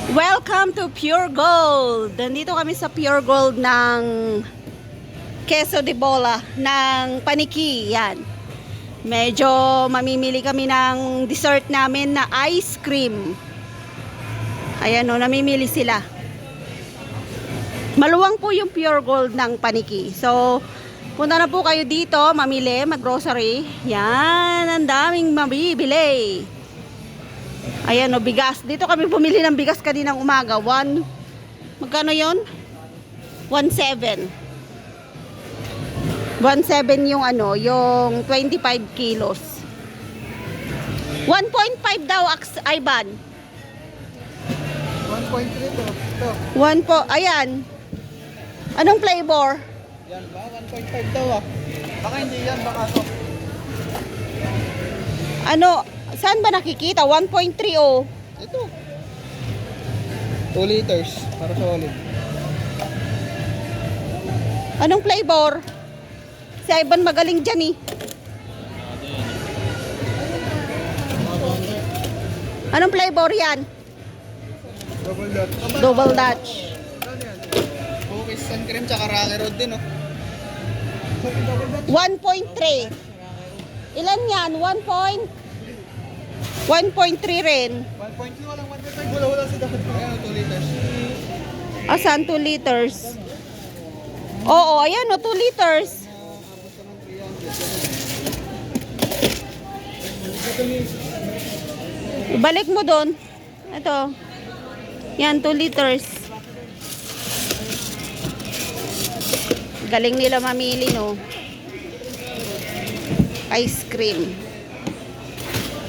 Welcome to Pure Gold. Nandito kami sa Pure Gold ng Queso de Bola ng Paniki. Yan. Medyo mamimili kami ng dessert namin na ice cream. Ayan o, namimili sila. Maluwang po yung Pure Gold ng Paniki. So, punta na po kayo dito, mamili, mag-grocery. Yan, ang daming mabibili. Ayan o, bigas. Dito kami bumili ng bigas kaninang umaga. Magkano yon? 1.7. 1.7 yung ano, yung 25 kilos. 1.5 daw, Ivan. 1.3 to. Ito. 1 po, ayan. Anong flavor? Yan ba? 1.5 daw ah. Baka hindi yan, baka to. Ano, saan ba nakikita? 1.3 oh. Ito. 2 liters para sa olive. Anong flavor? Si Ivan magaling dyan eh. Anong flavor yan? Double Dutch. Double Dutch. Ano yan? Cookies and cream tsaka Rocky Road din oh. 1.3. Ilan yan? 1.3 rin. 1.2 walang 1.5. Wala sa dapat. Ayan 2 liters. Asan 2 liters? Oo, ayan o, 2 liters. Ibalik mo doon. Ito. Yan, 2 liters. Galing nila mamili, no? Ice cream.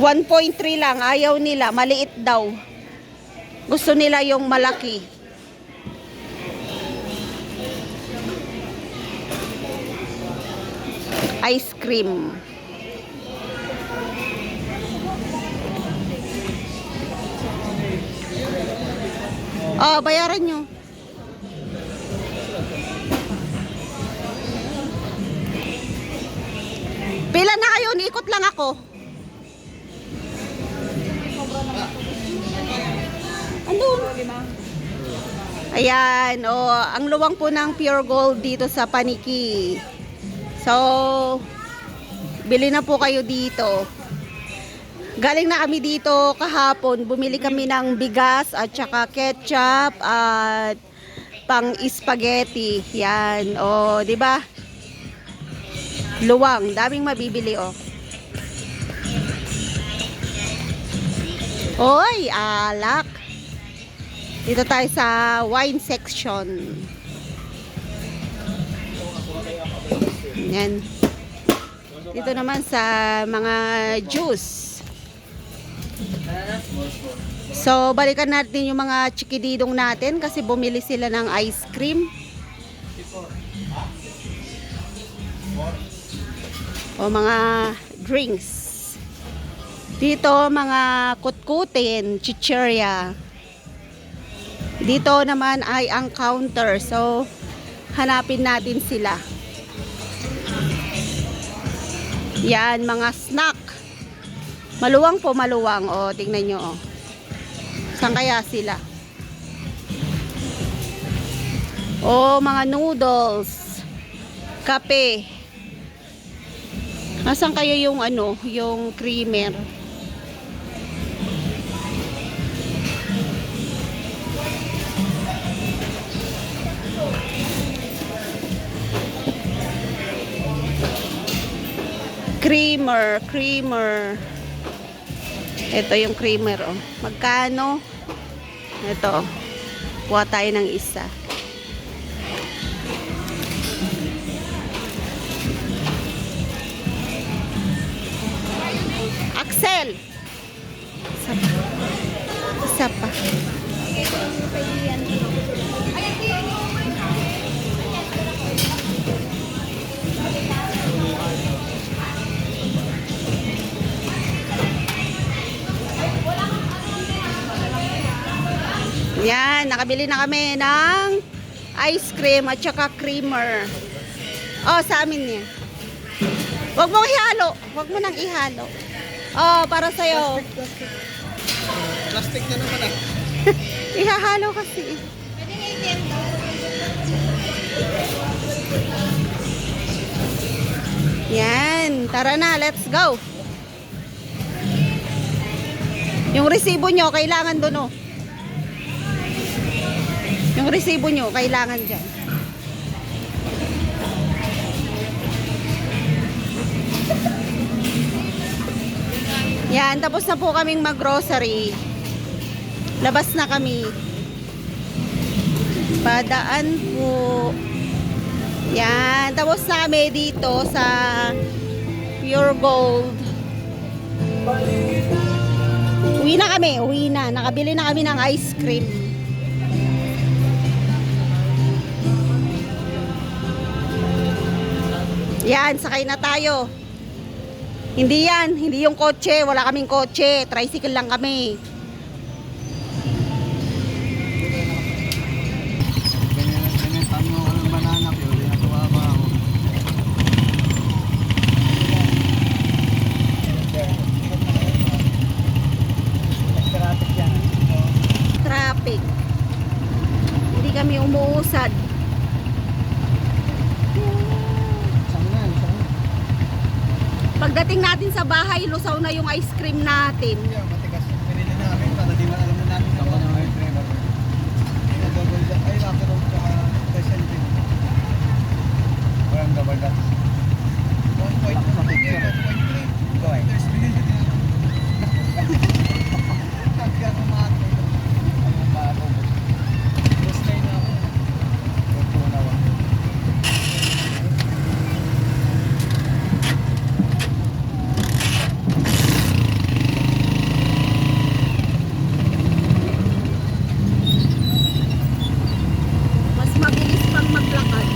1.3 lang. Ayaw nila. Maliit daw. Gusto nila yung malaki. Ice cream. Oh, bayaran nyo. Pila na kayo? Niikot lang ako. Andun. Ayan, oh, ang luwang po ng Pure Gold dito sa Paniki. So, bili na po kayo dito. Galing na kami dito kahapon. Bumili kami ng bigas at saka ketchup at pang spaghetti. Yan, oh, 'di ba? Luwang, daming mabibili oh. Oy, alak. Dito tayo sa wine section. Yan. Dito naman sa mga juice. So, balikan natin yung mga chikididong natin kasi bumili sila ng ice cream. O mga drinks. Dito, mga kutkutin, chichirya. Dito naman ay ang counter. So, hanapin natin sila. Yan, mga snack. Maluwang po, maluwang. O, tingnan nyo. O. Saan kaya sila? O, mga noodles. Kape. Nasaan kayo yung ano, yung creamer? Creamer. Ito yung creamer, oh. Magkano? Ito. Kuha tayo ng isa. Axel! Isa pa. Yan, nakabili na kami ng ice cream at saka creamer. Oh, sa amin yan. Huwag mong ihalo. Huwag mo nang ihalo. Oh, para sa'yo. Plastic na naman ah. Ihahalo kasi. Yan. Tara na, let's go. Yung resibo nyo, kailangan doon, oh. Yung resibo nyo, kailangan dyan. Yan, tapos na po kaming mag-grocery. Labas na kami. Padaan po. Yan, tapos na kami dito sa Pure Gold. Uwi na kami, uwi na. Nakabili na kami ng ice cream. Yan, sakay na tayo. Hindi yan, hindi yung kotse. Wala kaming kotse. Tricycle lang kami. Ganyan tamo ako ng banana ko. Hindi natuwa ba ako? Traffic yan. Traffic. Hindi kami umuusad. Saan na? Pagdating natin sa bahay, lusaw na yung ice cream natin. Yeah, matigas yung pinili namin para di alam na namin na wala ng cream. Ay, after all, special thing. Walang double that. 1.3. Go ahead. There's really hanggang umate. Ang bago. Gusto na ako. Gusto na ako. Mas mabilis pang maglakad.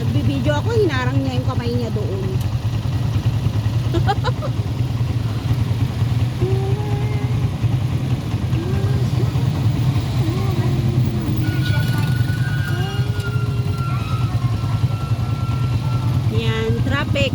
Nagbibideo ako, hinarang niya yung kamay niya doon. Yan, traffic.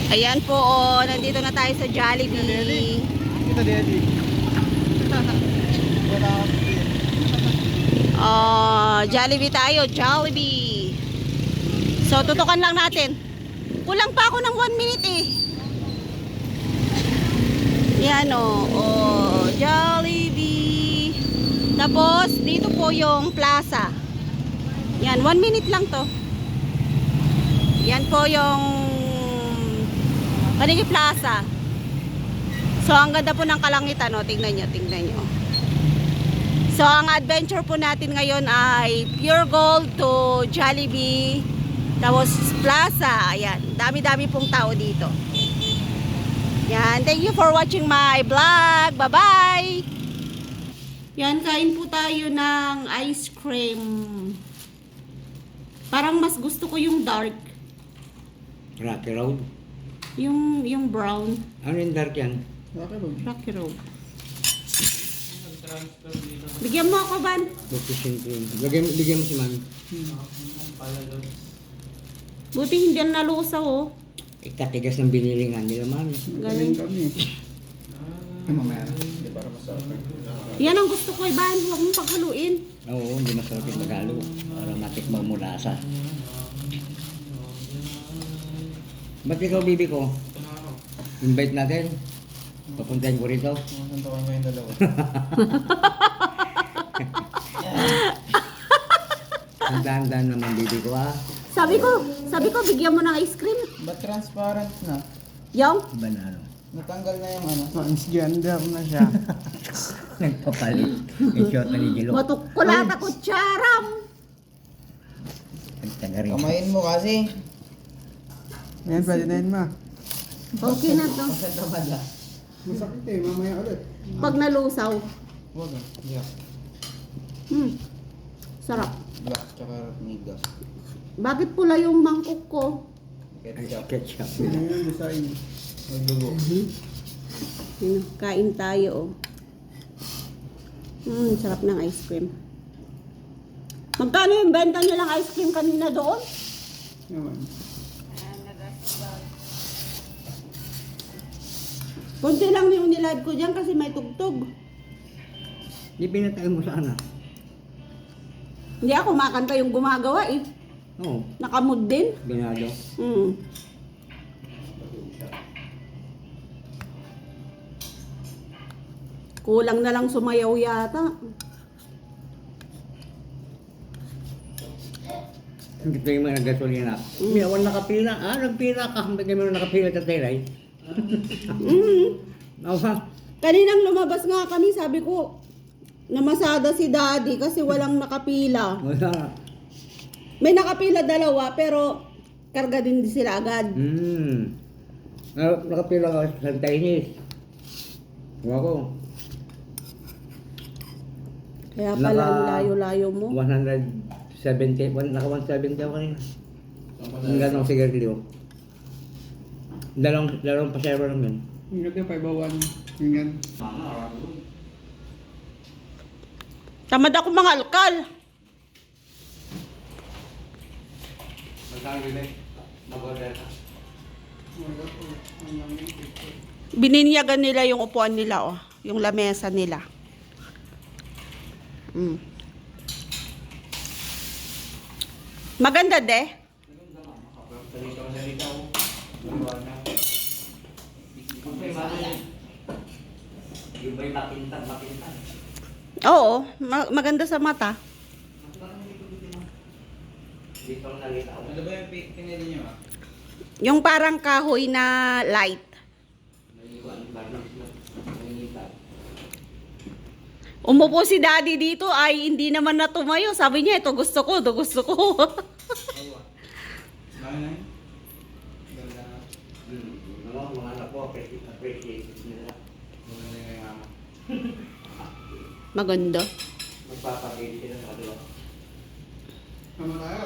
Ayan po, oh, nandito na tayo sa Jollibee. Kita Daddy. Wala akong Oh, Jollibee tayo, Jollibee. So, tutukan lang natin. Kulang pa ako ng 1 minute eh. Yan oh, Jollibee. Tapos, dito po yung plaza. Yan, 1 minute lang to. Yan po yung Paniki Plaza. So, ang ganda po ng kalangitan, oh. Tingnan nyo. So, ang adventure po natin ngayon ay Pure Gold to Jollibee. Tapos, Plaza. Ayan. Dami-dami pong tao dito. Yan. Thank you for watching my vlog. Bye-bye! Yan. Kain po tayo ng ice cream. Parang mas gusto ko yung dark. Rocky Road? Yung brown. Ano yung dark yan? Rocky Road. Bigyan mo ako, Van. Focusing cream. Bigyan mo si Mami. Buti hindi yan nalusaw, oh. Ikatigas ng binili nga nila, Mami. Galing. kami. Mamaya na. Hindi para masarap. Yan ang gusto ko, Van. Huwag mong paghaluin. Oo, hindi masarap yung magalo. Para matikmang mo lasa. Ba't ikaw, bibi ko? Invite natin. Papuntahin ko rito. Masuntukan ko yung dalawa. Ang daan-daan naman, bibi ko, ha? Sabi ko, bigyan mo ng ice cream. Ba't transparent na? Yung? Banano. Natanggal na yung ano? Transgender na siya. Nagpapalit. Isyota ni Jilo. Matukulata ko, charam. Nagtaga rin. Kamayin mo kasi. Ayan, pwede na yun, ma. Okay na to. Masakit eh, mamaya ulit. Pag nalusaw. Huwag ah. Yeah. Sarap. Black tsaka migas. Bakit pula yung mangkok ko? Ketchup. Yun yung design. May dugo. Yun, kain tayo, oh. Sarap ng ice cream. Magkano yung benta nilang ice cream kanina doon? Naman. Kunti lang yung nilad ko dyan kasi may tugtog. Di pinatay mo sana. Hindi ako makanta yung gumagawa eh. Oo. Nakamod din. Binado. Kulang na lang sumayaw yata. Hindi ko yung mga gasolina. May awan nakapila. Nagpila ka. Bigyan mo nakapila sa telay. Awa. Kaninang lumabas nga kami, sabi ko, namasada si Daddy kasi walang nakapila. Wala. May nakapila dalawa pero karga din sila agad. Nakapila ka sa Santa Ines. Ako. Kaya pala ang layo-layo mo. 170. Naka 170 ako kanina. Ang ganong sigarilyo. Dalawang pasero lang yun. Yung gabi, 501. Yung gan. Tamad ako mga alkal. Bininyagan nila yung upuan nila, oh. Yung lamesa nila. Maganda, de. Yung ba'y makintan? Oo, maganda sa mata. Dito ang nalita ako. Ano ba yung pinili niyo ah? Yung parang kahoy na light. Umupo si Daddy dito ay hindi naman na tumayo. Sabi niya, ito gusto ko, ito gusto ko. Bakit Ganda na. Mga anak ko, appreciate nila. Maganda yung mama. Maganda. Magpapagay sila sa dalawa. Tama tayo.